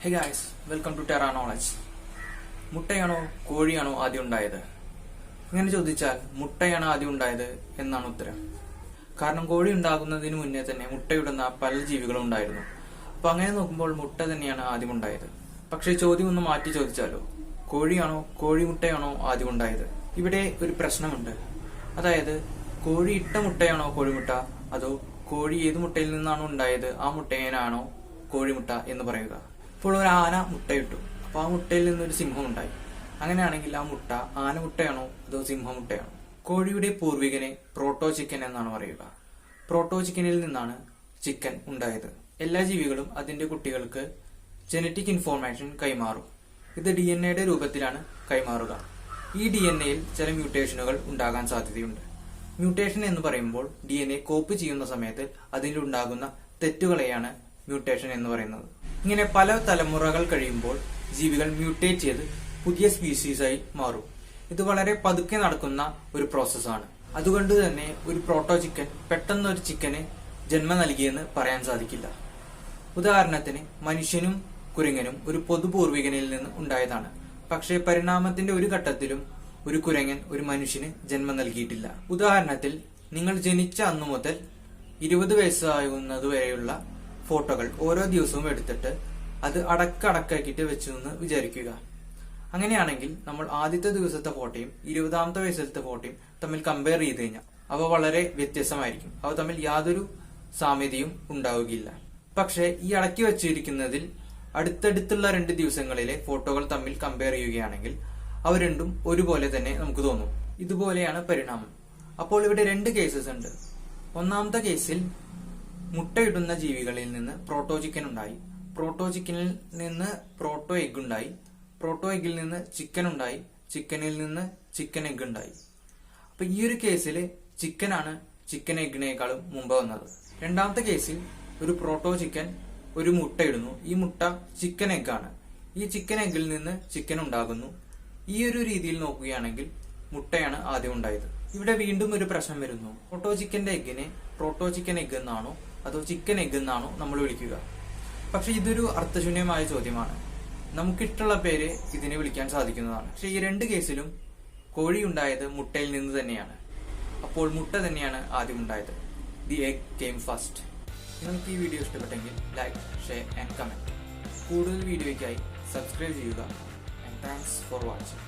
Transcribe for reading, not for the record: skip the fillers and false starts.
Hey guys, welcome to Teraknowledge. മുട്ടയാണോ കോഴിയാണോ ആദ്യം ഉണ്ടായത്? ഇങ്ങനെ ചോദിച്ചാൽ മുട്ടയാണ് ആദ്യം ഉണ്ടായത് എന്നാണ് ഉത്തരം. കാരണം കോഴി ഉണ്ടാകുന്നതിന് മുന്നേ തന്നെ മുട്ടയിടുന്ന പല ജീവികളും ഉണ്ടായിരുന്നു. അപ്പൊ അങ്ങനെ നോക്കുമ്പോൾ മുട്ട തന്നെയാണ് ആദ്യം ഉണ്ടായത്. പക്ഷെ ചോദ്യം ഒന്ന് മാറ്റി ചോദിച്ചാലോ, കോഴിയാണോ കോഴിമുട്ടയാണോ ആദ്യം ഉണ്ടായത്? ഇവിടെ ഒരു പ്രശ്നമുണ്ട്. അതായത് കോഴി ഇട്ട മുട്ടയാണോ കോഴിമുട്ട, അതോ കോഴി ഏത് മുട്ടയിൽ നിന്നാണോ ഉണ്ടായത് ആ മുട്ടേനാണോ കോഴിമുട്ട എന്ന് പറയുക. ഇപ്പോൾ ഒരു ആന മുട്ടയിട്ടു, അപ്പൊ ആ മുട്ടയിൽ നിന്നൊരു സിംഹം ഉണ്ടായി. അങ്ങനെയാണെങ്കിൽ ആ മുട്ട ആനമുട്ടയാണോ അതോ സിംഹമുട്ടയാണോ? കോഴിയുടെ പൂർവികനെ പ്രോട്ടോ ചിക്കൻ എന്നാണ് പറയുക. പ്രോട്ടോ ചിക്കനിൽ നിന്നാണ് ചിക്കൻ ഉണ്ടായത്. എല്ലാ ജീവികളും അതിന്റെ കുട്ടികൾക്ക് ജനറ്റിക് ഇൻഫോർമേഷൻ കൈമാറും. ഇത് DNA രൂപത്തിലാണ് കൈമാറുക. ഈ DNAയിൽ ചില മ്യൂട്ടേഷനുകൾ ഉണ്ടാകാൻ സാധ്യതയുണ്ട്. മ്യൂട്ടേഷൻ എന്ന് പറയുമ്പോൾ DNA കോപ്പി ചെയ്യുന്ന സമയത്ത് അതിലുണ്ടാകുന്ന തെറ്റുകളെയാണ് മ്യൂട്ടേഷൻ എന്ന് പറയുന്നത്. ഇങ്ങനെ പല തലമുറകൾ കഴിയുമ്പോൾ ജീവികൾ മ്യൂട്ടേറ്റ് ചെയ്ത് പുതിയ സ്പീഷീസായി മാറും. ഇത് വളരെ പതുക്കെ നടക്കുന്ന ഒരു പ്രോസസ്സാണ്. അതുകൊണ്ട് തന്നെ ഒരു പ്രോട്ടോ ചിക്കൻ പെട്ടെന്ന് ഒരു ചിക്കന് ജന്മം നൽകിയെന്ന് പറയാൻ സാധിക്കില്ല. ഉദാഹരണത്തിന് മനുഷ്യനും കുരങ്ങനും ഒരു പൊതുപൂർവികനിൽ നിന്ന് ഉണ്ടായതാണ്. പക്ഷേ പരിണാമത്തിന്റെ ഒരു ഘട്ടത്തിലും ഒരു കുരങ്ങൻ ഒരു മനുഷ്യന് ജന്മം നൽകിയിട്ടില്ല. ഉദാഹരണത്തിൽ നിങ്ങൾ ജനിച്ച അന്നു മുതൽ 20 വയസ്സാകുന്നതുവരെയുള്ള ഫോട്ടോകൾ ഓരോ ദിവസവും എടുത്തിട്ട് അത് അടക്കാക്കിയിട്ട് വെച്ചു എന്ന് വിചാരിക്കുക. അങ്ങനെയാണെങ്കിൽ നമ്മൾ ആദ്യത്തെ ദിവസത്തെ ഫോട്ടോയും 20ാമത്തെ വയസ്സിലത്തെ ഫോട്ടോയും തമ്മിൽ കമ്പയർ ചെയ്ത് കഴിഞ്ഞാൽ അവ വളരെ വ്യത്യസ്തമായിരിക്കും. അവ തമ്മിൽ യാതൊരു സാമ്യതയും ഉണ്ടാവുകയില്ല. പക്ഷെ ഈ അടക്കി വെച്ചിരിക്കുന്നതിൽ അടുത്തടുത്തുള്ള 2 ദിവസങ്ങളിലെ ഫോട്ടോകൾ തമ്മിൽ കമ്പയർ ചെയ്യുകയാണെങ്കിൽ അവ രണ്ടും ഒരുപോലെ തന്നെ നമുക്ക് തോന്നും. ഇതുപോലെയാണ് പരിണാമം. അപ്പോൾ ഇവിടെ 2 കേസസ് ഉണ്ട്. ഒന്നാമത്തെ കേസിൽ മുട്ടയിടുന്ന ജീവികളിൽ നിന്ന് പ്രോട്ടോ ചിക്കൻ ഉണ്ടായി, പ്രോട്ടോ ചിക്കനിൽ നിന്ന് പ്രോട്ടോ എഗ് ഉണ്ടായി, പ്രോട്ടോ എഗിൽ നിന്ന് ചിക്കൻ ഉണ്ടായി, ചിക്കനിൽ നിന്ന് ചിക്കൻ എഗ് ഉണ്ടായി. അപ്പൊ ഈ ഒരു കേസിൽ ചിക്കനാണ് ചിക്കൻ എഗിനേക്കാളും മുമ്പ് വന്നത്. രണ്ടാമത്തെ കേസിൽ ഒരു പ്രോട്ടോ ചിക്കൻ ഒരു മുട്ട ഇടുന്നു. ഈ മുട്ട ചിക്കൻ എഗ്ഗാണ്. ഈ ചിക്കൻ എഗ്ഗിൽ നിന്ന് ചിക്കൻ ഉണ്ടാകുന്നു. ഈ ഒരു രീതിയിൽ നോക്കുകയാണെങ്കിൽ മുട്ടയാണ് ആദ്യം ഉണ്ടായത്. ഇവിടെ വീണ്ടും ഒരു പ്രശ്നം വരുന്നു. പ്രോട്ടോ ചിക്കന്റെ എഗ്ഗിനെ പ്രോട്ടോ ചിക്കൻ എഗ് എന്നാണോ അതോ ചിക്കൻ എഗ് എന്നാണോ നമ്മൾ വിളിക്കുക? പക്ഷെ ഇതൊരു അർത്ഥശൂന്യമായ ചോദ്യമാണ്. നമുക്കിഷ്ടമുള്ള പേര് ഇതിനെ വിളിക്കാൻ സാധിക്കുന്നതാണ്. പക്ഷെ ഈ 2 കേസിലും കോഴി ഉണ്ടായത് മുട്ടയിൽ നിന്ന് തന്നെയാണ്. അപ്പോൾ മുട്ട തന്നെയാണ് ആദ്യം ഉണ്ടായത്. The egg came first. നിങ്ങൾക്ക് ഈ വീഡിയോ ഇഷ്ടപ്പെട്ടെങ്കിൽ ലൈക്ക്, ഷെയർ ആൻഡ് കമന്റ്. കൂടുതൽ വീഡിയോയ്ക്കായി സബ്സ്ക്രൈബ് ചെയ്യുക. And thanks for watching.